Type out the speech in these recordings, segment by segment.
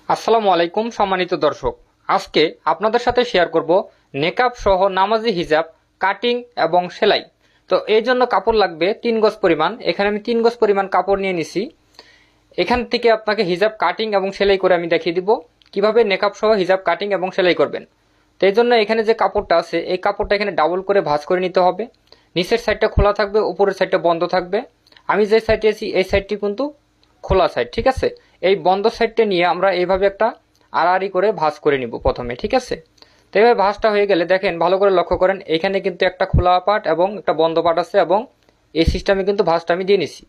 আসসালামু আলাইকুম সম্মানিত দর্শক, আজকে আপনাদের সাথে শেয়ার করব নেকাব সহ নামাজি হিজাব কাটিং এবং সেলাই। তো এই জন্য কাপড় লাগবে 3 গজ পরিমাণ। এখানে আমি 3 গজ পরিমাণ কাপড় নিয়ে নিছি। এখান থেকে আপনাকে হিজাব কাটিং এবং সেলাই করে আমি দেখিয়ে দিব কিভাবে নেকাব সহ হিজাব কাটিং এবং সেলাই করবেন। তো এই জন্য এখানে যে কাপড়টা আছে এই কাপড়টা এখানে ডাবল করে ভাঁজ করে নিতে হবে। নিচের সাইডটা খোলা থাকবে, উপরের সাইডটা বন্ধ থাকবে। আমি যে সাইডে আছি এই সাইডটি কিন্তু খোলা সাইড, ঠিক আছে। এই বন্ধ সাইডটা নিয়ে আমরা এইভাবে একটা আড়াআড়ি করে ভাঁজ করে নিব প্রথমে, ঠিক আছে। তো এইভাবে ভাঁজটা হয়ে গেলে দেখেন, ভালো করে লক্ষ্য করেন, এখানে কিন্তু একটা খোলা পার্ট এবং একটা বন্ধ পার্ট আছে এবং এই সিস্টেমে কিন্তু ভাঁজটা আমি দিয়ে নিছি।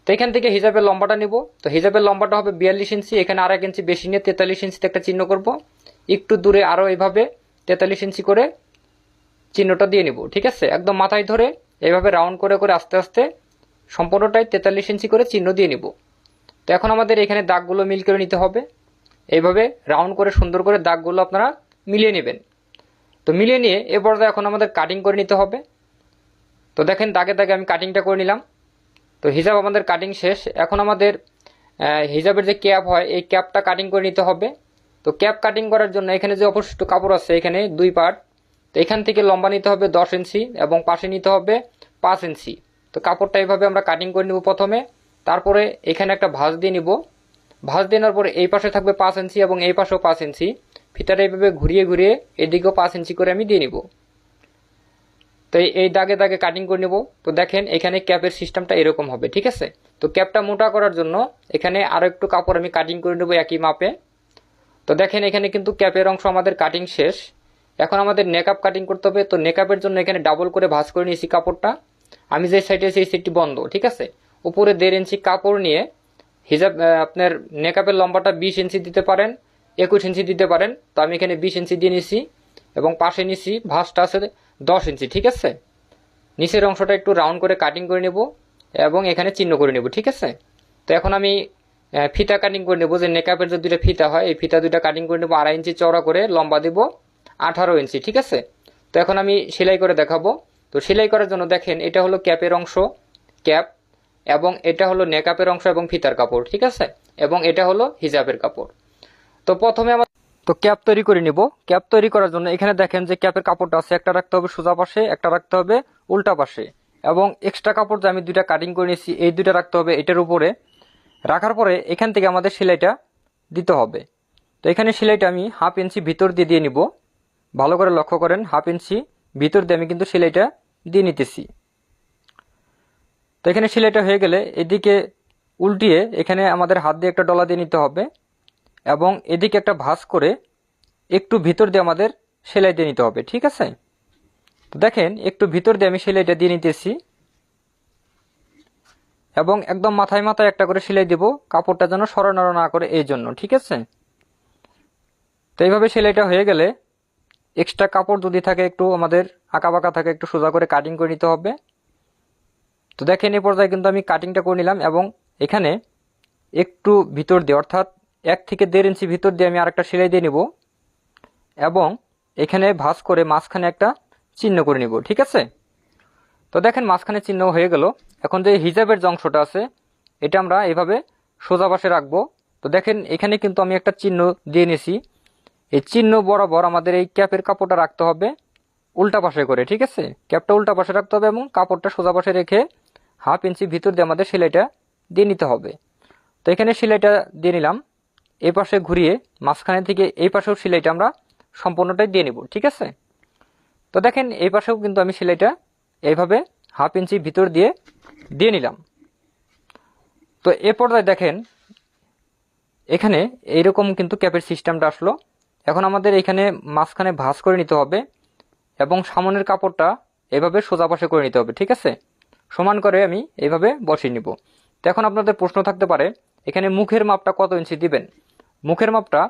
তো এখান থেকে হিজাবের লম্বাটা নিব। তো হিজাবের লম্বাটা হবে 42 ইঞ্চি। এখানে আর 1 ইঞ্চি বেশি নিয়ে 43 ইঞ্চিতে একটা চিহ্ন করব। একটু দূরে আরও এইভাবে 43 ইঞ্চি করে চিহ্নটা দিয়ে নিব, ঠিক আছে। একদম মাথায় ধরে এইভাবে রাউন্ড করে করে আস্তে আস্তে সম্পূর্ণটাই 43 ইঞ্চি করে চিহ্ন দিয়ে নিব। তো এখন আমাদের এখানে দাগগুলো মিল করে নিতে হবে। এইভাবে রাউন্ড করে সুন্দর করে দাগগুলো আপনারা মিলিয়ে নেবেন। তো মিলিয়ে নিয়ে এ পর্যায়ে এখন আমাদের কাটিং করে নিতে হবে। তো দেখেন, দাগে দাগে আমি কাটিংটা করে নিলাম। তো হিজাব আমাদের কাটিং শেষ। এখন আমাদের হিজাবের যে ক্যাপ হয় এই ক্যাপটা কাটিং করে নিতে হবে। তো ক্যাপ কাটিং করার জন্য এখানে যে অবশিষ্ট কাপড় আছে এখানে 2 পার্ট। তো এখান থেকে লম্বা নিতে হবে 10 ইঞ্চি এবং পাশে নিতে হবে 5 ইঞ্চি। তো কাপড়টা এইভাবে আমরা কাটিং করে নিব প্রথমে। তারপরে এখানে একটা ভাঁজ দিয়ে নিব। ভাঁজ দেওয়ার পরে এই পাশে থাকবে 5 ইঞ্চি এবং এই পাশেও 5 ইঞ্চি। ফিতাটা এইভাবে ঘুরিয়ে ঘুরিয়ে এদিকেও 5 ইঞ্চি করে আমি দিয়ে নিব। তো এই দাগে দাগে কাটিং করে নেব। তো দেখেন এখানে ক্যাপের সিস্টেমটা এরকম হবে, ঠিক আছে। তো ক্যাপটা মোটা করার জন্য এখানে আরও একটু কাপড় আমি কাটিং করে নেব একই মাপে। তো দেখেন এখানে কিন্তু ক্যাপের অংশ আমাদের কাটিং শেষ। এখন আমাদের নেকআপ কাটিং করতে হবে। তো নেকআপের জন্য এখানে ডাবল করে ভাঁজ করে নিয়েছি কাপড়টা। আমি যে সাইডে আছি এই সাইডটি বন্ধ, ঠিক আছে। উপরে 1.5 ইঞ্চি কাপড় নিয়ে হিজাব আপনার নেকআপের লম্বাটা 20 ইঞ্চি দিতে পারেন, 21 ইঞ্চি দিতে পারেন। তো আমি এখানে 20 ইঞ্চি দিয়ে নিছি এবং পাশে নিছি ভাঁজটা আছে 10 ইঞ্চি, ঠিক আছে। নিচের অংশটা একটু রাউন্ড করে কাটিং করে নেব এবং এখানে চিহ্ন করে নেব, ঠিক আছে। তো এখন আমি ফিতা কাটিং করে নেব। যে নেকআপের যে 2টা ফিতা হয় এই ফিতা 2টা কাটিং করে নেব। 2.5 ইঞ্চি চওড়া করে, লম্বা দেব 18 ইঞ্চি, ঠিক আছে। তো এখন আমি সেলাই করে দেখাবো। তো সেলাই করার জন্য দেখেন এটা হলো ক্যাপের অংশ, ক্যাপ, এবং এটা হলো নেকআপের অংশ এবং ফিতার কাপড়, ঠিক আছে। এবং এটা হলো হিজাবের কাপড়। তো প্রথমে আমার ক্যাপ তৈরি করে নিব। ক্যাপ তৈরি করার জন্য এখানে দেখেন যে ক্যাপের কাপড়টা আছে, একটা রাখতে হবে সোজা পাশে, একটা রাখতে হবে উল্টা পাশে, এবং এক্সট্রা কাপড় যে আমি 2টা কাটিং করে নিয়েছি এই 2টা রাখতে হবে এটার উপরে। রাখার পরে এখান থেকে আমাদের সেলাইটা দিতে হবে। তো এখানে সেলাইটা আমি 1/2 ইঞ্চি ভিতর দিয়ে দিয়ে নিব। ভালো করে লক্ষ্য করেন, 1/2 ইঞ্চি ভিতর দিয়ে আমি কিন্তু সেলাইটা দিয়ে নিতেছি। তো এখানে সেলাইটা হয়ে গেলে এদিকে উল্টিয়ে এখানে আমাদের হাত দিয়ে একটা ডলা দিয়ে নিতে হবে এবং এদিকে একটা ভাঁজ করে একটু ভিতর দিয়ে আমাদের সেলাই দিয়ে নিতে হবে, ঠিক আছে। তো দেখেন একটু ভিতর দিয়ে আমি সেলাইটা দিয়ে নিতেছি এবং একদম মাথায় মাথায় একটা করে সেলাই দেব, কাপড়টা যেন সরানো না করে, এই জন্য, ঠিক আছে। তো এইভাবে সেলাইটা হয়ে গেলে এক্সট্রা কাপড় যদি থাকে একটু আমাদের আঁকা বাঁকা থাকে একটু সোজা করে কাটিং করে নিতে হবে। তো দেখেন এই পর্যায়ে কিন্তু আমি কাটিংটা করে নিলাম এবং এখানে একটু ভিতর দিয়ে অর্থাৎ 1 থেকে 1.5 ইঞ্চি ভিতর দিয়ে আমি আরেকটা সেলাই দিয়ে নিব এবং এখানে ভাঁজ করে মাঝখানে একটা চিহ্ন করে নিব, ঠিক আছে। তো দেখেন মাঝখানে চিহ্ন হয়ে গেল। এখন যে হিজাবের যে অংশটা আছে এটা আমরা এইভাবে সোজা পাশে রাখবো। তো দেখেন এখানে কিন্তু আমি একটা চিহ্ন দিয়ে নিয়েছি। এই চিহ্ন বরাবর আমাদের এই ক্যাপের কাপড়টা রাখতে হবে উল্টা পাশে করে, ঠিক আছে। ক্যাপটা উল্টা পাশে রাখতে হবে এবং কাপড়টা সোজা পাশে রেখে 1/2 ইঞ্চি ভিতর দিয়ে আমাদের সেলাইটা দিয়ে নিতে হবে। তো এখানে সেলাইটা দিয়ে নিলাম। এই পাশে ঘুরিয়ে মাঝখানে থেকে এই পাশেও সেলাইটা আমরা সম্পূর্ণটাই দিয়ে নিব, ঠিক আছে। তো দেখেন এই পাশেও কিন্তু আমি সেলাইটা এইভাবে 1/2 ইঞ্চি ভিতর দিয়ে দিয়ে নিলাম। তো এ পর্যায়ে দেখেন এখানে এইরকম কিন্তু ক্যাপের সিস্টেমটা আসলো। এখন আমাদের এখানে মাঝখানে ভাঁজ করে নিতে হবে এবং সামনের কাপড়টা এভাবে সোজা পাশে করে নিতে হবে, ঠিক আছে। সমান করে আমি এইভাবে বসিয়ে নিব। তো এখন আপনাদের প্রশ্ন থাকতে পারে এখানে মুখের মাপটা কত ইঞ্চি দিবেন। মুখের মাপটা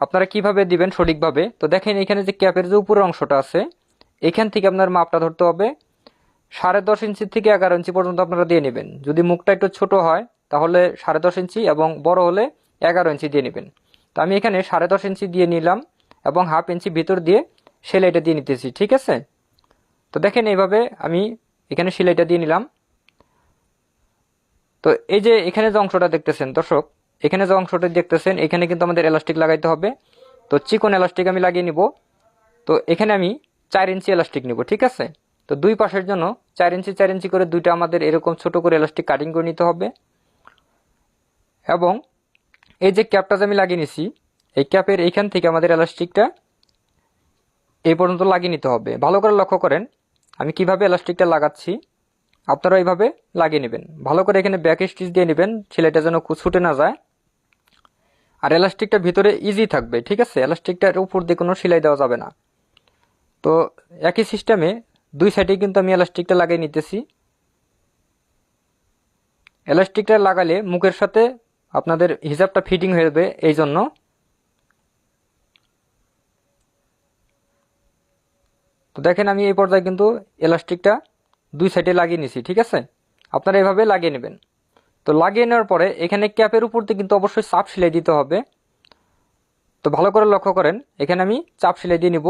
আপনারা কিভাবে দিবেন সঠিকভাবে। তো দেখেন এখানে যে ক্যাপের যে উপরের অংশটা আছে এখান থেকে আপনার মাপটা ধরতে হবে 10.5 ইঞ্চি থেকে 11 ইঞ্চি পর্যন্ত আপনারা দিয়ে নেবেন। যদি মুখটা একটু ছোট হয় তাহলে 10.5 ইঞ্চি এবং বড় হলে 11 ইঞ্চি দিয়ে নেবেন। তো আমি এখানে 10.5 ইঞ্চি দিয়ে নিলাম এবং 1/2 ইঞ্চি ভিতর দিয়ে সেলাইটা দিয়ে নিতেছি, ঠিক আছে। তো দেখেন এইভাবে আমি এখানে সেলাইটা দিয়ে নিলাম। তো এই যে এখানে যে অংশটা দেখতেছেন দর্শক, এখানে যে অংশটা দেখতেছেন এখানে কিন্তু আমাদের এলাস্টিক লাগাইতে হবে। তো চিকন এলাস্টিক আমি লাগিয়ে নিব। তো এখানে আমি 4 ইঞ্চি এলাস্টিক নিব, ঠিক আছে। তো দুই পাশের জন্য 4 ইঞ্চি 4 ইঞ্চি করে দুইটা আমাদের এরকম ছোট করে এলাস্টিক কাটিং করে নিতে হবে। এবং এই যে ক্যাপটা যে আমি লাগিয়ে নিছি, এই ক্যাপের এইখান থেকে আমাদের এলাস্টিকটা এই পর্যন্ত লাগিয়ে নিতে হবে। ভালো করে লক্ষ্য করেন আমি কিভাবে এলাস্টিকটা লাগাচ্ছি, আপনারা এইভাবে লাগিয়ে নেবেন। ভালো করে এখানে ব্যাক স্টিচ দিয়ে নেবেন, সেলাইটা যেন ছুটে না যায়। আর এলাস্টিকটা ভিতরে ইজি থাকবে, ঠিক আছে। এলাস্টিকটার উপর দিয়ে কোনো সেলাই দেওয়া যাবে না। তো একই সিস্টেমে দুই সাইডে কিন্তু আমি এলাস্টিকটা লাগিয়ে নিতেছি। এলাস্টিকটা লাগালে মুখের সাথে আপনাদের হিজাবটা ফিটিং হয়ে যাবে, এই জন্য। তো দেখেন আমি এই পর্যায়ে কিন্তু এলাস্টিকটা দুই সাইডে লাগিয়ে নিছি, ঠিক আছে। আপনারা এভাবে লাগিয়ে নেবেন। তো লাগিয়ে নেওয়ার পরে এখানে ক্যাপের উপর দিয়ে কিন্তু অবশ্যই চাপ সেলাই দিতে হবে। তো ভালো করে লক্ষ্য করেন এখানে আমি চাপ সেলাই দিয়ে নিব।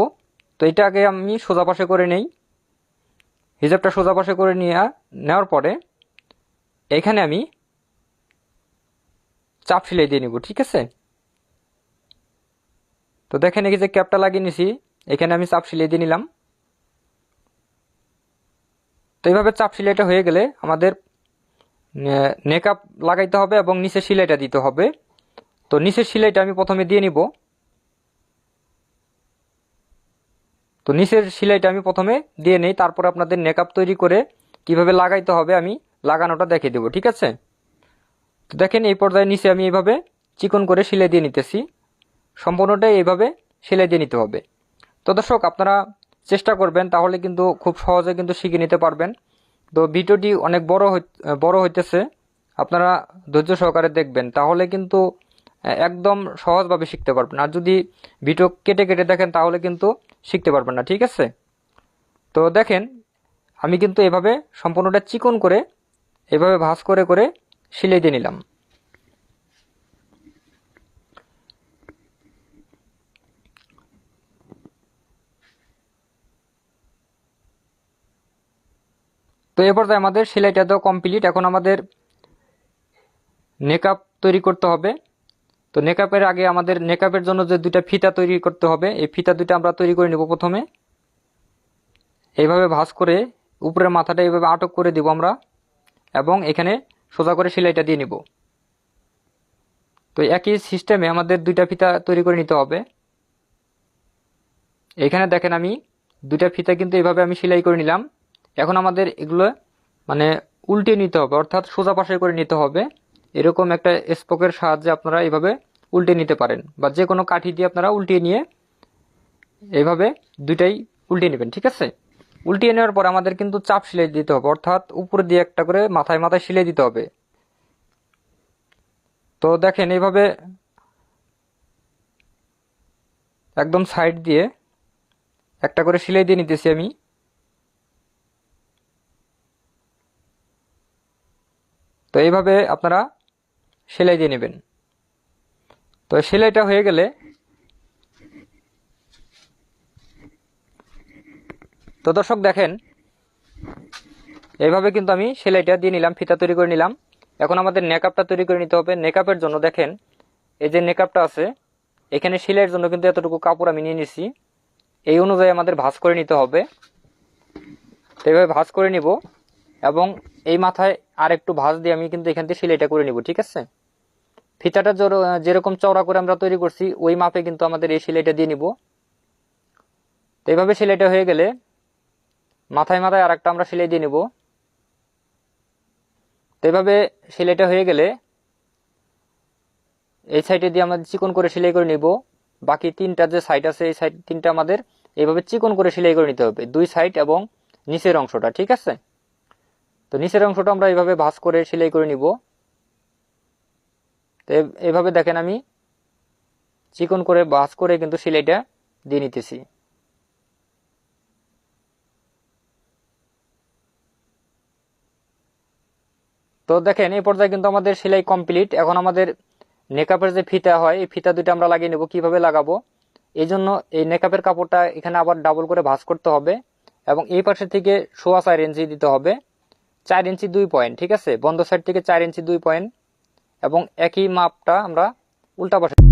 তো এটা আগে আমি সোজা পাশে করে নেই, হিজাবটা সোজা পাশে করে নেওয়ার পরে এখানে আমি চাপ সেলাই দিয়ে নিব, ঠিক আছে। তো দেখেন এই যে ক্যাপটা লাগিয়ে নিছি, এখানে আমি চাপ সেলাই দিয়ে নিলাম। তো এইভাবে চাপ সেলাইটা হয়ে গেলে আমাদের নেকআপ লাগাইতে হবে এবং নিচে সেলাইটা দিতে হবে। তো নিচের সেলাইটা আমি প্রথমে দিয়ে নিব। তো নিচের সেলাইটা আমি প্রথমে দিয়ে নেই, তারপর আপনাদের নেকআপ তৈরি করে কিভাবে লাগাইতে হবে আমি লাগানোটা দেখিয়ে দেব, ঠিক আছে। তো দেখেন এই পর্যায়ে নিচে আমি এইভাবে চিকন করে সেলাই দিয়ে নিতেছি। সম্পূর্ণটাই এইভাবে সেলাই দিয়ে নিতে হবে। তো দর্শক আপনারা চেষ্টা করবেন, তাহলে কিন্তু খুব সহজে কিন্তু শিখে নিতে পারবেন। তো ভিডিওটি অনেক বড় হইতেছে, আপনারা ধৈর্য সহকারে দেখবেন, তাহলে কিন্তু একদম সহজভাবে শিখতে পারবেন। আর যদি ভিডিও কেটে কেটে দেখেন তাহলে কিন্তু শিখতে পারবেন না, ঠিক আছে। তো দেখেন আমি কিন্তু এভাবে সম্পূর্ণটা চিকন করে এভাবে ভাঁজ করে করে সেলাই দিয়ে নিলাম। তো এ পর্যায়ে আমাদের সেলাইটা তো কমপ্লিট। এখন আমাদের নেকআপ তৈরি করতে হবে। তো নেকআপের আগে আমাদের নেকআপের জন্য যে দুইটা ফিতা তৈরি করতে হবে, এই ফিতা দুইটা আমরা তৈরি করে নেব। প্রথমে এইভাবে ভাঁজ করে উপরের মাথাটা এইভাবে আটক করে দিব আমরা, এবং এখানে সোজা করে সেলাইটা দিয়ে নিব। তো একই সিস্টেমে আমাদের দুইটা ফিতা তৈরি করে নিতে হবে। এখানে দেখেন আমি দুইটা ফিতা কিন্তু এইভাবে আমি সেলাই করে নিলাম। এখন আমাদের এগুলো মানে উল্টে নিতে হবে, অর্থাৎ সোজা পাশে করে নিতে হবে। এরকম একটা স্পোকের সাহায্যে আপনারা এইভাবে উল্টে নিতে পারেন, বা যে কোনো কাঠি দিয়ে আপনারা উল্টিয়ে নিয়ে এইভাবে দুইটাই উল্টে নেবেন, ঠিক আছে। উল্টিয়ে নেওয়ার পর আমাদের কিন্তু চাপ সেলাই দিতে হবে, অর্থাৎ উপরে দিয়ে একটা করে মাথায় মাথায় সেলাই দিতে হবে। তো দেখেন এইভাবে একদম সাইড দিয়ে একটা করে সেলাই দিয়ে নিতেছি আমি। তো এইভাবে আপনারা সেলাই দিয়ে নেবেন। তো সেলাইটা হয়ে গেলে তো দর্শক দেখেন এইভাবে কিন্তু আমি সেলাইটা দিয়ে নিলাম, ফিতা তৈরি করে নিলাম। এখন আমাদের নেকআপটা তৈরি করে নিতে হবে। নেকআপের জন্য দেখেন এই যে নেকআপটা আছে, এখানে সেলাইয়ের জন্য কিন্তু এতটুকু কাপড় আমি নিয়ে নিছি। এই অনুযায়ী আমাদের ভাঁজ করে নিতে হবে। তো এইভাবে ভাঁজ করে নিব, এবং এই মাথায় আর একটু ভাঁজ দিয়ে আমি কিন্তু এখান থেকে সেলাইটা করে নিব, ঠিক আছে। ফিতাটা যেরকম চওড়া করে আমরা তৈরি করছি ওই মাপে কিন্তু আমাদের এই সেলাইটা দিয়ে নিব। তো এইভাবে সেলাইটা হয়ে গেলে মাথায় মাথায় আর একটা আমরা সেলাই দিয়ে নিব। তো এইভাবে সেলাইটা হয়ে গেলে এই সাইডে দিয়ে আমাদের চিকন করে সেলাই করে নিব। বাকি তিনটা যে সাইড আছে এই সাইড তিনটা আমাদের এইভাবে চিকন করে সেলাই করে নিতে হবে, দুই সাইড এবং নিচের অংশটা, ঠিক আছে। তো নিচের অংশটা আমরা এইভাবে ভাঁজ করে সেলাই করে নিব। তো এইভাবে দেখেন আমি চিকন করে ভাঁজ করে কিন্তু সেলাইটা দিয়ে নিতেছি। তো দেখেন এই পর্যায়ে কিন্তু আমাদের সেলাই কমপ্লিট। এখন আমাদের নেকআপের যে ফিতা হয় এই ফিতা দুইটা আমরা লাগিয়ে নেব। কিভাবে লাগাবো, এই জন্য এই নেকআপের কাপড়টা এখানে আবার ডাবল করে ভাঁজ করতে হবে, এবং এই পাশে থেকে 4.25 ইঞ্চি দিতে হবে, 4 ইঞ্চি 2 পয়েন্ট, ঠিক আছে। বন্ধ সাইড থেকে 4 ইঞ্চি 2 পয়েন্ট, এবং একই মাপটা আমরা উল্টা পাশে